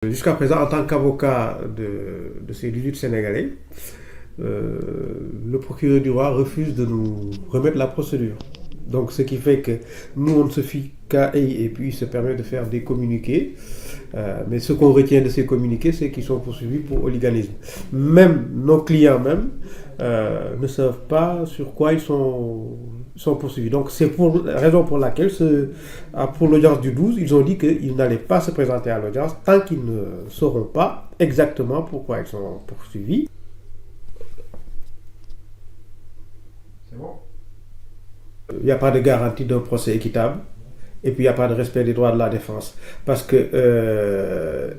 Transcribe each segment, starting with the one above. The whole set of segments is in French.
Jusqu'à présent, en tant qu'avocat de ces 18 Sénégalais, le procureur du roi refuse de nous remettre la procédure. Donc, ce qui fait que nous, on ne se fie qu'à eux et puis il se permet de faire des communiqués. Mais ce qu'on retient de ces communiqués, c'est qu'ils sont poursuivis pour hooliganisme. Même nos clients ne savent pas sur quoi ils sont poursuivis. Donc, c'est pour la raison pour laquelle, pour l'audience du 12, ils ont dit qu'ils n'allaient pas se présenter à l'audience tant qu'ils ne sauront pas exactement pourquoi ils sont poursuivis. C'est bon? Il n'y a pas de garantie d'un procès équitable et puis il n'y a pas de respect des droits de la défense. Parce que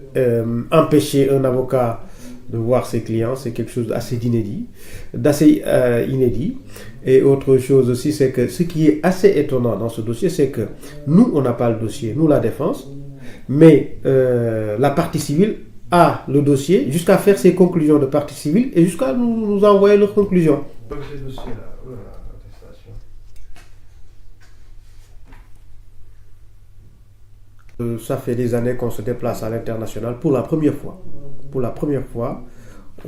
empêcher un avocat de voir ses clients, c'est quelque chose d'assez inédit. Et autre chose aussi, c'est que ce qui est assez étonnant dans ce dossier, c'est que nous, on n'a pas le dossier, nous, la défense, mais la partie civile a le dossier jusqu'à faire ses conclusions de partie civile et jusqu'à nous envoyer leurs conclusions. Donc, ces dossiers-là, voilà. Ça fait des années qu'on se déplace à l'international pour la première fois. Pour la première fois,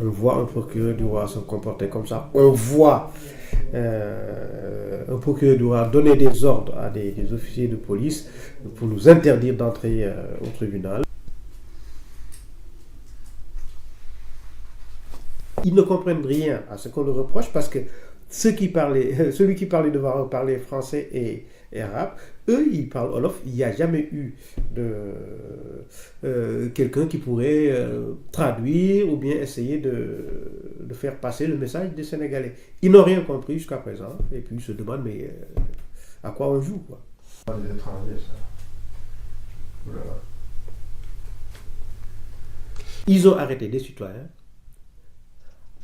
on voit un procureur du roi se comporter comme ça. On voit un procureur du roi donner des ordres à des officiers de police pour nous interdire d'entrer au tribunal. Ils ne comprennent rien à ce qu'on leur reproche parce que celui qui devait parler français et arabe, eux, ils parlent Wolof. Il n'y a jamais eu quelqu'un qui pourrait traduire ou bien essayer de faire passer le message des Sénégalais. Ils n'ont rien compris jusqu'à présent et puis ils se demandent mais à quoi on joue, quoi. Les étrangers, ça. Voilà. Ils ont arrêté des citoyens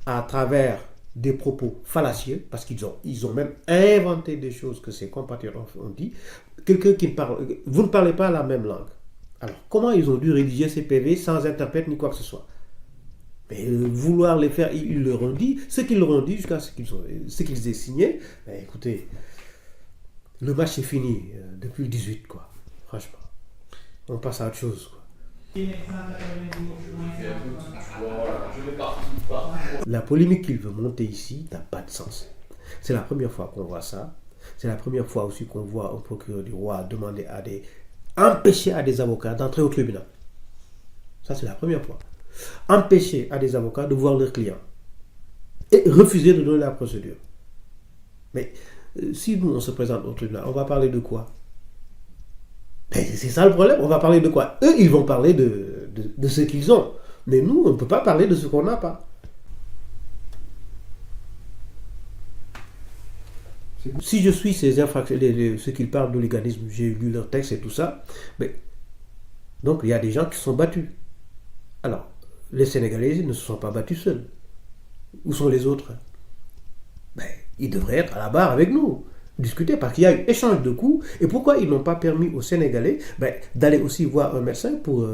à travers des propos fallacieux, parce qu'ils ont même inventé des choses que ces compatriotes ont dit. Quelqu'un qui parle, vous ne parlez pas la même langue. Alors, comment ils ont dû rédiger ces PV sans interprète ni quoi que ce soit? Mais vouloir les faire, ils leur ont dit, ce qu'ils leur ont dit jusqu'à ce qu'ils aient signé. Ben, écoutez, le match est fini depuis le 18, quoi. Franchement, on passe à autre chose, quoi. La polémique qu'il veut monter ici n'a pas de sens. C'est la première fois qu'on voit ça. C'est la première fois aussi qu'on voit un procureur du roi demander empêcher à des avocats d'entrer au tribunal. Ça, c'est la première fois. Empêcher à des avocats de voir leurs clients. Et refuser de donner la procédure. Mais si nous, on se présente au tribunal, on va parler de quoi? C'est ça le problème, on va parler de quoi? Eux, ils vont parler de ce qu'ils ont. Mais nous, on ne peut pas parler de ce qu'on n'a pas. Si je suis ces infractions, ceux qui parlent d'hooliganisme, j'ai lu leur texte et tout ça, mais donc il y a des gens qui se sont battus. Alors, les Sénégalais ne se sont pas battus seuls. Où sont les autres? Ils devraient être à la barre avec nous. Discuter parce qu'il y a eu échange de coups. Et pourquoi ils n'ont pas permis aux Sénégalais d'aller aussi voir un médecin pour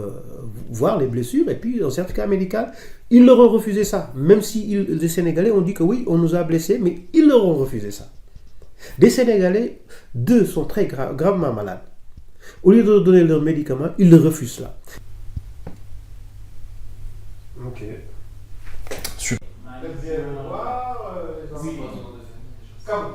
voir les blessures et puis un certificat médical? Ils leur ont refusé ça. Même si les Sénégalais ont dit que oui, on nous a blessés, mais ils leur ont refusé ça. Des Sénégalais, 2 sont très gravement malades. Au lieu de leur donner leurs médicaments, ils leur refusent cela. Ok. Super. Viens voir. Oui. Comme.